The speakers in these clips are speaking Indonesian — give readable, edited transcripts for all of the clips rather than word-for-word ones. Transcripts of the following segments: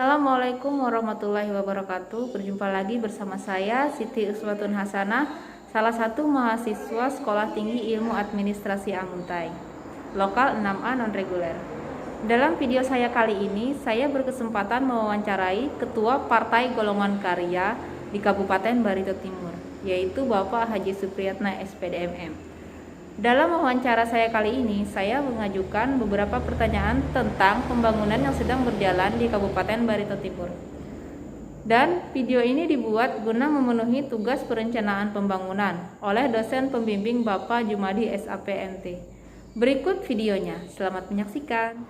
Assalamualaikum warahmatullahi wabarakatuh. Berjumpa lagi bersama saya Siti Uswatun Hasanah, salah satu mahasiswa Sekolah Tinggi Ilmu Administrasi Amuntai, lokal 6A non-reguler. Dalam video saya kali ini, saya berkesempatan mewawancarai Ketua Partai Golongan Karya di Kabupaten Barito Timur, yaitu Bapak Haji Supriyatna SPD MM. Dalam wawancara saya kali ini, saya mengajukan beberapa pertanyaan tentang pembangunan yang sedang berjalan di Kabupaten Barito Timur. Dan video ini dibuat guna memenuhi tugas perencanaan pembangunan oleh dosen pembimbing Bapak Jumadi SAPNT. Berikut videonya, selamat menyaksikan.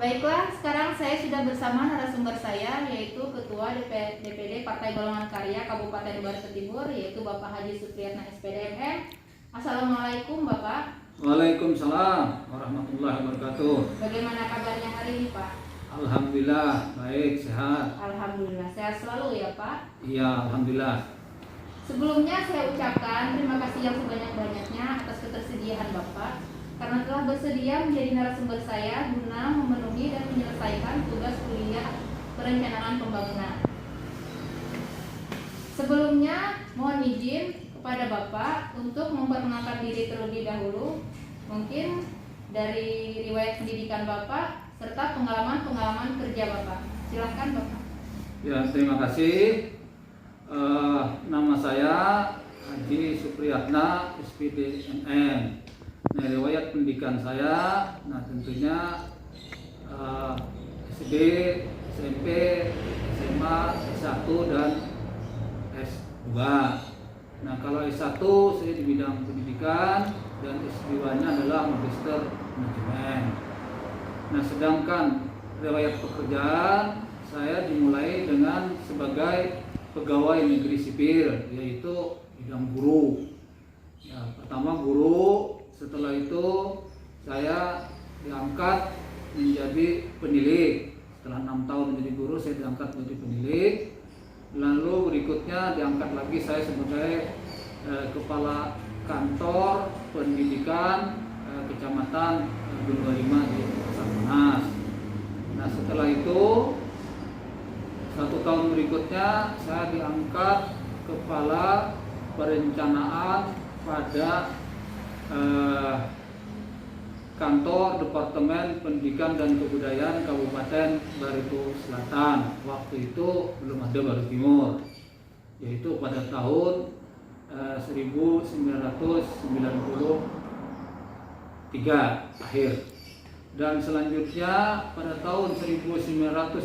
Baiklah, sekarang saya sudah bersama narasumber saya, yaitu Ketua DPD Partai Golongan Karya Kabupaten Barito Timur, yaitu Bapak Haji Supriyatna SPD MM. Assalamualaikum Bapak. Waalaikumsalam warahmatullahi wabarakatuh. Bagaimana kabarnya hari ini Pak? Alhamdulillah baik, sehat. Alhamdulillah sehat selalu ya Pak. Iya, alhamdulillah. Sebelumnya saya ucapkan terima kasih yang sebanyak-banyaknya atas ketersediaan Bapak karena telah bersedia menjadi narasumber saya guna memenuhi dan menyelesaikan tugas kuliah perencanaan pembangunan. Sebelumnya mohon izin kepada Bapak untuk memperkenalkan diri terlebih dahulu, mungkin dari riwayat pendidikan Bapak serta pengalaman-pengalaman kerja Bapak. Silahkan Bapak. Ya, terima kasih. Nama saya Haji Supriyatna SPD MM. Nah, riwayat pendidikan saya, tentunya SD, SMP, SMA, S1 dan S2. Nah, kalau S1 saya di bidang pendidikan dan S2-nya adalah Magister Manajemen. Nah, sedangkan riwayat pekerjaan saya dimulai dengan sebagai pegawai negeri sipil, yaitu bidang guru. Ya, pertama guru, setelah itu saya diangkat menjadi penilik. Setelah 6 tahun menjadi guru, saya diangkat menjadi penilik. Lalu berikutnya diangkat lagi saya sebagai kepala kantor pendidikan kecamatan Gunung 5 di Sarmanas. Nah, setelah itu 1 tahun berikutnya saya diangkat kepala perencanaan pada kantor Departemen Pendidikan dan Kebudayaan Kabupaten Barito Selatan. Waktu itu belum ada Barito Timur, yaitu pada tahun 1993 akhir. Dan selanjutnya pada tahun 1998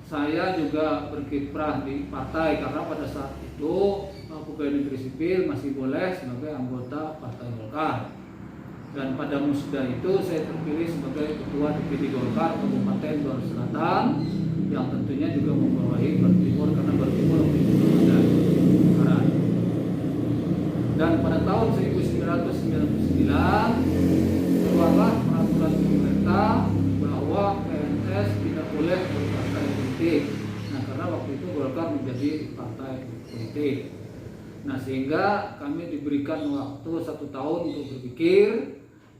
saya juga berkiprah di partai, karena pada saat itu pegawai negeri sipil masih boleh sebagai anggota Partai Golkar. Dan pada musda itu saya terpilih sebagai Ketua DPD Golkar Kabupaten Barito Selatan, yang tentunya juga membawahi Barito Timur, karena Barito Timur waktu itu belum ada Golkaran. Dan pada tahun 1999 keluarlah peraturan pemerintah bahwa PNS tidak boleh berpartai politik. Nah, karena waktu itu Golkar menjadi partai politik. Nah, sehingga kami diberikan waktu 1 tahun untuk berpikir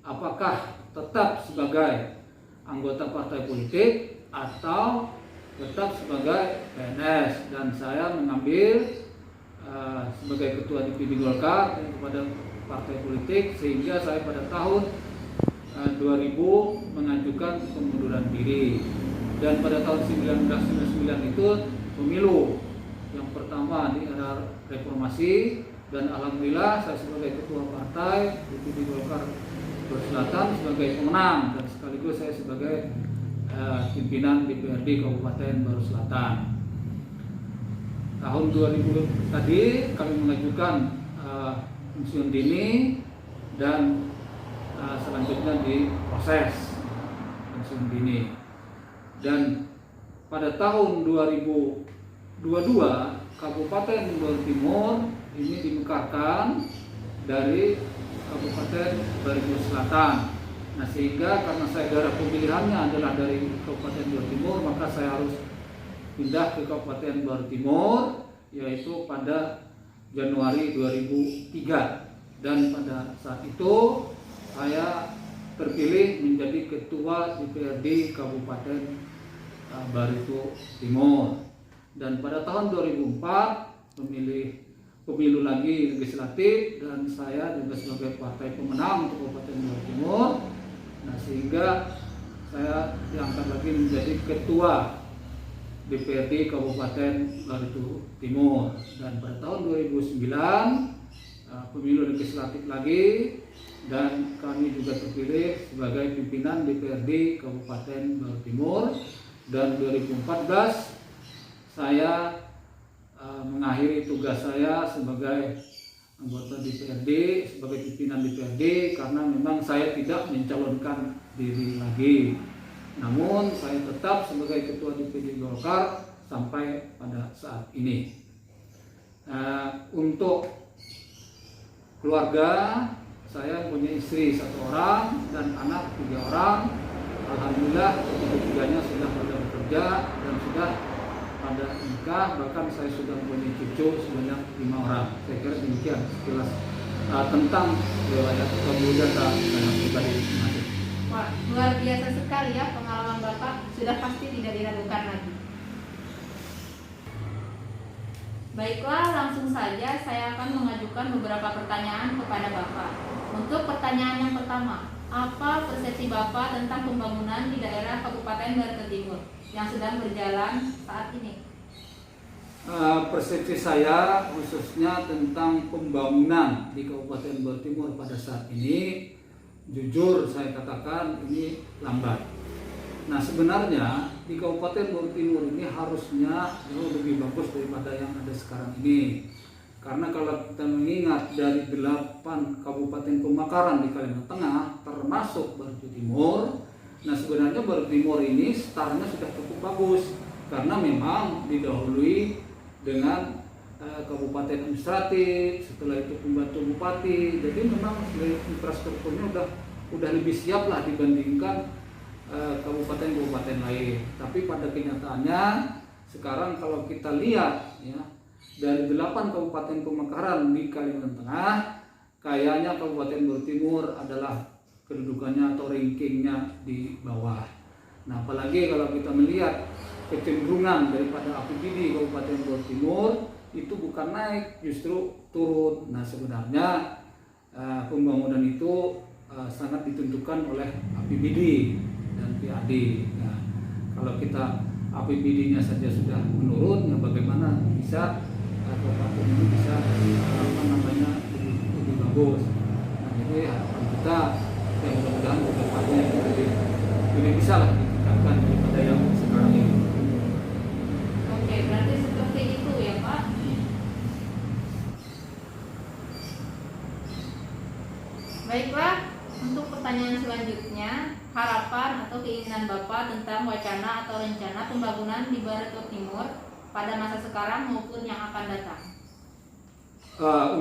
apakah tetap sebagai anggota partai politik atau tetap sebagai PNS. Dan saya mengambil sebagai ketua DPD Golkar kepada partai politik, sehingga saya pada tahun 2000 mengajukan pengunduran diri. Dan pada tahun 1999 itu pemilu yang pertama di era reformasi, dan alhamdulillah saya sebagai ketua partai DPD Golkar Selatan sebagai pemenang, dan sekaligus saya sebagai pimpinan DPRD Kabupaten Barito Selatan. Tahun 2000 tadi kami mengajukan pensiun dini, dan selanjutnya diproses pensiun dini. Dan pada tahun 2022 Kabupaten Barito Timur ini dimekarkan dari Kabupaten Barito Selatan. Nah, sehingga karena saya daerah pemilihannya adalah dari Kabupaten Barito Timur, maka saya harus pindah ke Kabupaten Barito Timur, yaitu pada Januari 2003. Dan pada saat itu saya terpilih menjadi Ketua DPRD Kabupaten Barito Timur. Dan pada tahun 2004 pemilu lagi legislatif, dan saya juga sebagai partai pemenang untuk Kabupaten Barito Timur. Nah, sehingga saya diangkat lagi menjadi ketua DPRD Kabupaten Barito Timur. Dan pada tahun 2009 pemilu legislatif lagi, dan kami juga terpilih sebagai pimpinan DPRD Kabupaten Barito Timur. Dan 2014 saya mengakhiri tugas saya sebagai anggota DPRD, sebagai pimpinan DPRD, karena memang saya tidak mencalonkan diri lagi. Namun saya tetap sebagai ketua DPD Golkar sampai pada saat ini. Untuk keluarga, saya punya istri 1 orang dan anak 3 orang. Alhamdulillah ketiganya sudah pada bekerja dan sudah pada nikah, bahkan saya sudah mempunyai cucu sebanyak 5 orang. Saya kira demikian sekilas tentang riwayat kebiudata saya pribadi masing-masing. Wah, luar biasa sekali ya pengalaman Bapak, sudah pasti tidak diragukan lagi. Baiklah, langsung saja saya akan mengajukan beberapa pertanyaan kepada Bapak. Untuk pertanyaan yang pertama, apa persepsi Bapak tentang pembangunan di daerah Kabupaten Barito Timur yang sedang berjalan saat ini? Persepsi saya khususnya tentang pembangunan di Kabupaten Barito Timur pada saat ini, jujur saya katakan ini lambat. Nah, sebenarnya di Kabupaten Barito Timur ini harusnya jauh lebih bagus daripada yang ada sekarang ini. Karena kalau kita mengingat dari 8 kabupaten pemekaran di Kalimantan Tengah, termasuk Barito Timur, nah sebenarnya Barito Timur ini startnya sudah cukup bagus, karena memang didahului dengan kabupaten administratif, setelah itu pembantu bupati. Jadi memang infrastrukturnya udah lebih siap lah dibandingkan kabupaten-kabupaten lain. Tapi pada kenyataannya sekarang kalau kita lihat ya, dari 8 kabupaten pemekaran di Kalimantan Tengah, kayaknya Kabupaten Barito Timur adalah kedudukannya atau rankingnya di bawah. Nah, apalagi kalau kita melihat kecenderungan daripada APBD Kabupaten Barito Timur itu bukan naik, justru turun. Nah, sebenarnya pembangunan itu sangat ditentukan oleh APBD dan PAD. Nah, kalau kita APBD-nya saja sudah menurun, ya bagaimana bisa kabupaten ini bisa lebih bagus. Nah, jadi harapan kita ya mudah-mudahan kedepannya lebih bisa lah ditingkatkan daripada yang sekarang ini. Oke, berarti seperti itu ya Pak. Baiklah, untuk pertanyaan selanjutnya, harapan atau keinginan Bapak tentang wacana atau rencana pembangunan di Barito Timur pada masa sekarang maupun yang akan datang.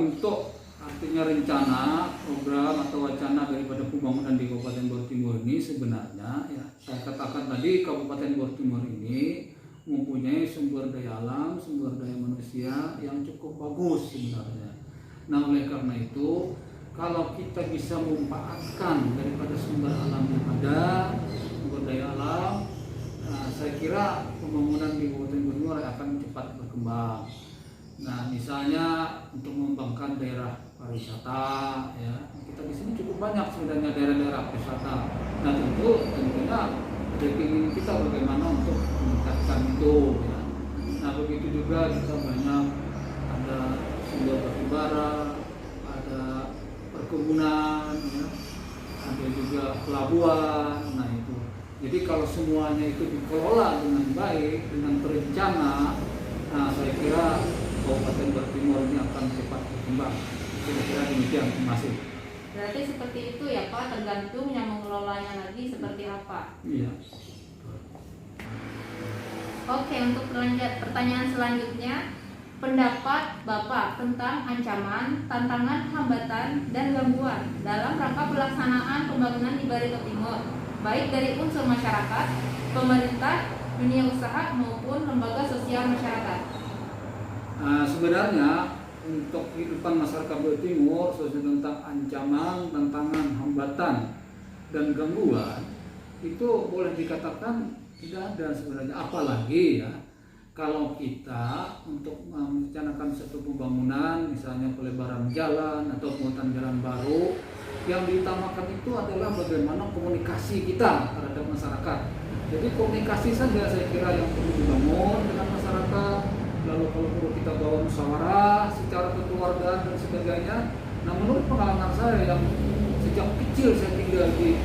Untuk artinya rencana, program atau wacana daripada pembangunan di Kabupaten Barito Timur ini sebenarnya ya saya katakan tadi, Kabupaten Barito Timur ini mempunyai sumber daya alam, sumber daya manusia yang cukup bagus sebenarnya. Nah, oleh karena itu kalau kita bisa memanfaatkan daripada sumber alam yang ada, sumber daya alam, saya kira pembangunan di Kabupaten Barito Timur akan cepat berkembang. Nah, misalnya untuk mengembangkan daerah pariwisata, ya kita di sini cukup banyak sebenarnya daerah-daerah pariwisata. Nah, tentunya keinginan kita bagaimana untuk meningkatkan itu. Ya. Nah, begitu juga kita banyak ada sumber batubara, ada perkebunan, ya, ada juga pelabuhan. Nah itu. Jadi kalau semuanya itu dikelola dengan baik, dengan terencana, nah saya kira Kabupaten Barito Timur ini akan cepat berkembang. Kira-kira demikian masih. Berarti seperti itu ya Pak, tergantung yang mengelolanya lagi seperti apa. Iya. Oke, untuk pertanyaan selanjutnya, pendapat Bapak tentang ancaman, tantangan, hambatan, dan gangguan dalam rangka pelaksanaan pembangunan di Barito Timur, baik dari unsur masyarakat, pemerintah, dunia usaha maupun lembaga sosial masyarakat. Sebenarnya untuk kehidupan masyarakat Barito Timur, khususnya tentang ancaman, tantangan, hambatan, dan gangguan, itu boleh dikatakan Tidak ada sebenarnya, apalagi ya kalau kita untuk merencanakan satu pembangunan, misalnya pelebaran jalan atau pembuatan jalan baru, yang diutamakan itu adalah bagaimana komunikasi kita terhadap masyarakat. Jadi komunikasi saja saya kira yang perlu dibangun dengan masyarakat. Lalu kalau perlu kita bawa musyawarah secara kekeluargaan dan sebagainya. Nah, menurut pengalaman saya yang sejak kecil saya tinggal di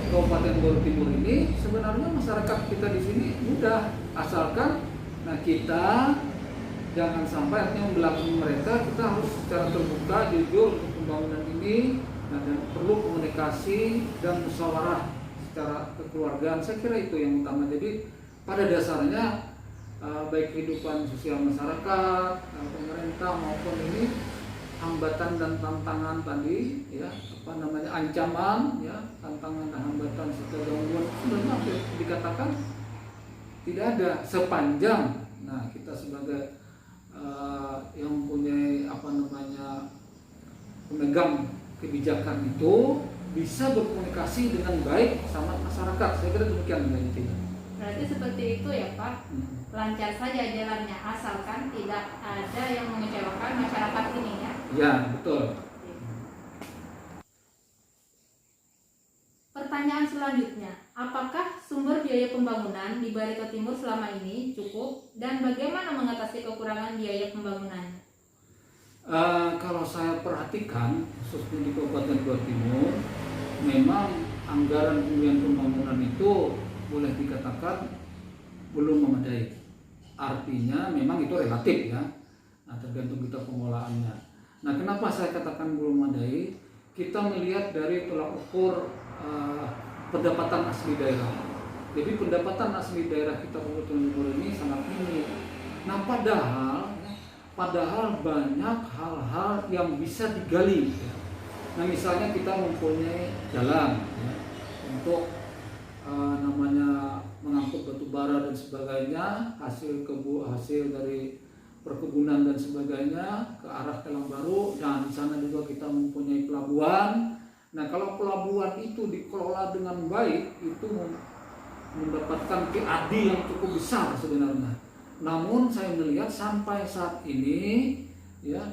Kabupaten Bogor Timur ini, sebenarnya masyarakat kita di sini mudah, asalkan kita jangan sampai artinya membelakangi mereka. Kita harus secara terbuka, jujur untuk pembangunan ini. Nah, dan perlu komunikasi dan musyawarah secara kekeluargaan. Saya kira itu yang utama. Jadi pada dasarnya baik kehidupan sosial masyarakat, pemerintah maupun ini hambatan dan tantangan tadi, ya ancaman, ya tantangan dan hambatan serta gangguan sebenarnya hampir dikatakan tidak ada sepanjang kita sebagai yang mempunyai pemegang kebijakan itu bisa berkomunikasi dengan baik sama masyarakat. Saya kira demikian Mbak Yati. Berarti seperti itu ya Pak, lancar saja jalannya asalkan tidak ada yang mengecewakan masyarakat ini ya. Ya, betul. Pertanyaan selanjutnya, apakah sumber biaya pembangunan di Barito Timur selama ini cukup dan bagaimana mengatasi kekurangan biaya pembangunannya? Kalau saya perhatikan, khususnya di Kabupaten Bogor Timur, memang anggaran hunian pembangunan itu boleh dikatakan belum memadai. Artinya memang itu relatif ya, tergantung kita pengolahannya. Nah, kenapa saya katakan belum memadai? Kita melihat dari tolak ukur pendapatan asli daerah. Jadi pendapatan asli daerah kita Kabupaten Timur ini sangat minim. Nah, padahal banyak hal-hal yang bisa digali. Ya. Nah, misalnya kita mempunyai jalan ya, untuk mengangkut batu bara dan sebagainya, hasil dari perkebunan dan sebagainya ke arah Telang Baru. Dan di sana juga kita mempunyai pelabuhan. Nah, kalau pelabuhan itu dikelola dengan baik, itu mendapatkan PAD yang cukup besar sebenarnya. Namun saya melihat sampai saat ini ya,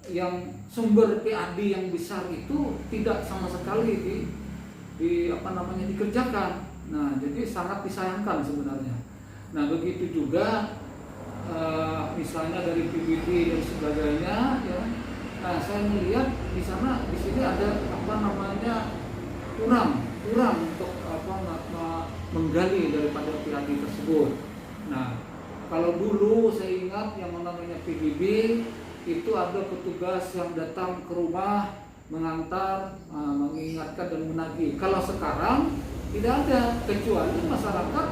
yang sumber PAD yang besar itu tidak sama sekali dikerjakan. Nah, jadi sangat disayangkan sebenarnya. Nah, begitu juga misalnya dari PBB dan sebagainya ya. Nah, saya melihat di sini ada kurang untuk menggali daripada PAD tersebut. Nah, kalau dulu saya ingat yang namanya PBB itu ada petugas yang datang ke rumah mengantar, mengingatkan dan menagih. Kalau sekarang tidak ada, kecuali masyarakat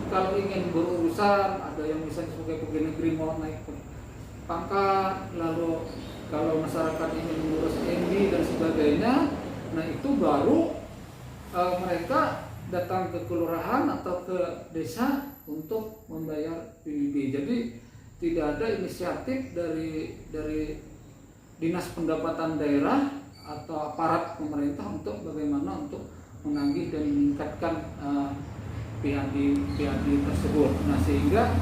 kalau ingin berurusan, ada yang misalnya sebagai pegawai negeri mau naik pangkat, lalu kalau masyarakat ingin mengurus MD dan sebagainya, nah itu baru mereka datang ke kelurahan atau ke desa untuk membayar PBB. Jadi tidak ada inisiatif dari Dinas Pendapatan Daerah atau aparat pemerintah untuk bagaimana untuk menagih dan meningkatkan PAD tersebut. Nah, sehingga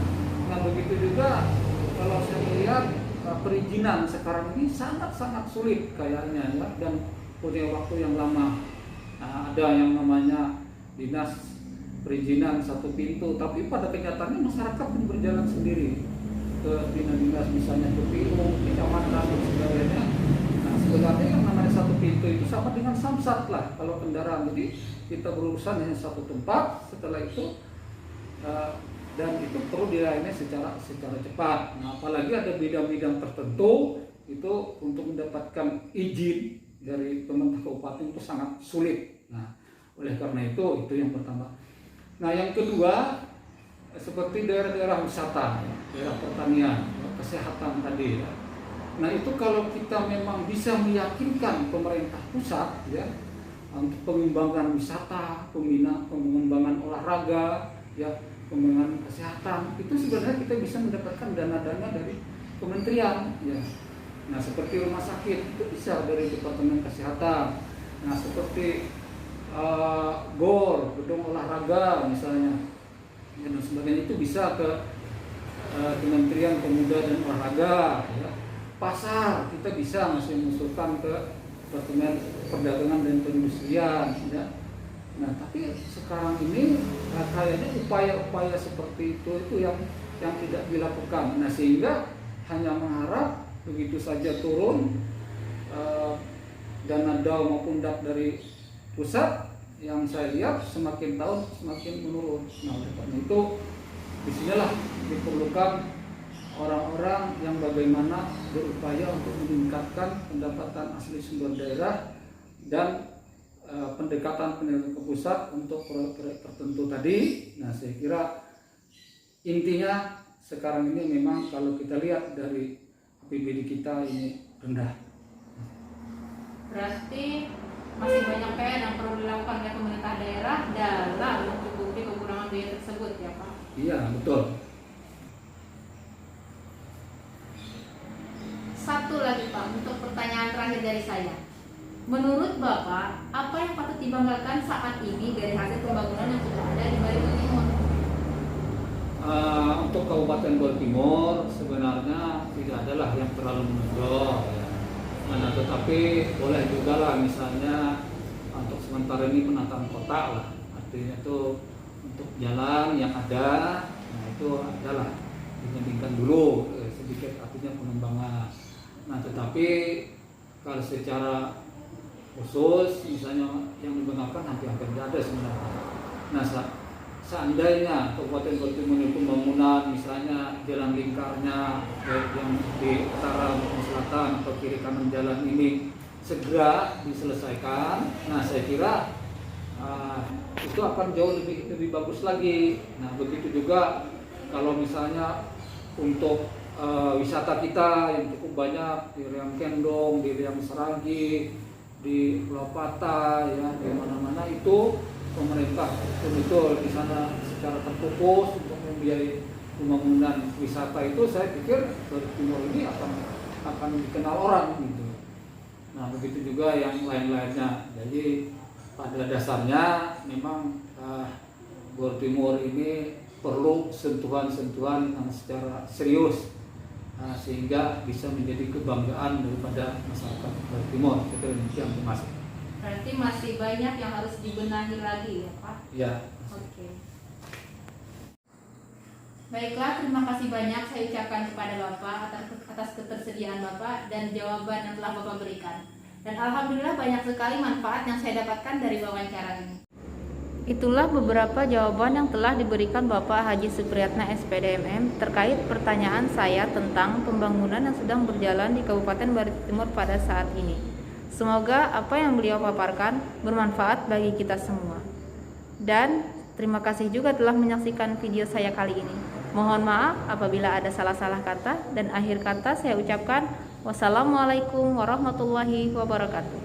begitu juga kalau saya melihat perizinan sekarang ini sangat sulit kayaknya ya, dan punya waktu yang lama. Ada yang namanya dinas perizinan satu pintu, tapi pada kenyataannya masyarakat pun berjalan sendiri ke dinas-dinas, misalnya ke PU, kecamatan dan sebagainya. Nah, sebenarnya yang namanya satu pintu itu sama dengan samsat lah kalau kendaraan. Jadi kita berurusan hanya satu tempat, setelah itu dan itu perlu dilayani secara cepat. Nah, apalagi ada bidang-bidang tertentu itu untuk mendapatkan izin dari pemerintah kabupaten itu sangat sulit. Nah, oleh karena itu yang pertama. Nah, yang kedua seperti daerah-daerah wisata, daerah pertanian, kesehatan tadi ya. Nah, itu kalau kita memang bisa meyakinkan pemerintah pusat ya untuk pengembangan wisata, pengembangan olahraga, ya, pengembangan kesehatan, itu sebenarnya kita bisa mendapatkan dana-dana dari kementerian ya. Nah, seperti rumah sakit itu bisa dari Departemen Kesehatan. Nah, seperti GOR, gedung olahraga misalnya, dan sebagainya, itu bisa ke Kementerian Pemuda dan Olahraga, ya. Pasar kita bisa masih mengusulkan ke Departemen Perdagangan dan Perindustrian, ya. Nah, tapi sekarang ini kayaknya upaya-upaya seperti itu yang tidak dilakukan. Nah, sehingga hanya mengharap begitu saja turun dana DAU maupun DAP dari pusat, yang saya lihat semakin tahun semakin menurun. Nah, oleh karena itu disinilah diperlukan orang-orang yang bagaimana berupaya untuk meningkatkan pendapatan asli sumber daerah dan pendekatan ke pusat untuk proyek-proyek tertentu tadi. Nah, saya kira intinya sekarang ini memang kalau kita lihat dari APBD kita ini rendah. Berarti masih banyak PR yang perlu dilakukan oleh pemerintah daerah dalam mencukupi kekurangan biaya tersebut, ya Pak? Iya, betul. Satu lagi Pak, untuk pertanyaan terakhir dari saya. Menurut Bapak, apa yang patut dibanggakan saat ini dari hasil pembangunan yang sudah ada di Barito Timur? Untuk Kabupaten Bogor Timur sebenarnya tidak adalah yang terlalu menonjol, ya. Nah, tetapi boleh juga lah misalnya untuk sementara ini penataan kota lah, artinya itu untuk jalan yang ada, nah itu adalah dibandingkan dulu sedikit artinya pengembangan. Nah, tetapi kalau secara khusus misalnya yang dibanggakan hampir tidak ada sebenarnya. Nah, seandainya Kabupaten Bogor Timur pembangunan misalnya jalan lingkarnya baik yang di utara maupun selatan atau kiri kanan jalan ini segera diselesaikan, nah saya kira itu akan jauh lebih bagus lagi. Nah, begitu juga kalau misalnya untuk wisata kita yang cukup banyak di Riam Kendong, di Riam Seragi, di Pulau Pata, ya, di mana-mana itu pemerintah betul-betul di sana secara terfokus untuk membiayai pembangunan wisata itu. Saya pikir Bogor Timur ini akan dikenal orang gitu. Nah, begitu juga yang lain-lainnya. Jadi pada dasarnya memang Bogor Timur ini perlu sentuhan-sentuhan yang secara serius, sehingga bisa menjadi kebanggaan daripada masyarakat Bogor Timur. Itu yang termasuk. Berarti masih banyak yang harus dibenahi lagi, ya Pak? Ya. Oke. Baiklah, terima kasih banyak saya ucapkan kepada Bapak atas ketersediaan Bapak dan jawaban yang telah Bapak berikan. Dan alhamdulillah banyak sekali manfaat yang saya dapatkan dari wawancara ini. Itulah beberapa jawaban yang telah diberikan Bapak Haji Supriyatna SPDMM terkait pertanyaan saya tentang pembangunan yang sedang berjalan di Kabupaten Barito Timur pada saat ini. Semoga apa yang beliau paparkan bermanfaat bagi kita semua. Dan terima kasih juga telah menyaksikan video saya kali ini. Mohon maaf apabila ada salah-salah kata, dan akhir kata saya ucapkan wassalamualaikum warahmatullahi wabarakatuh.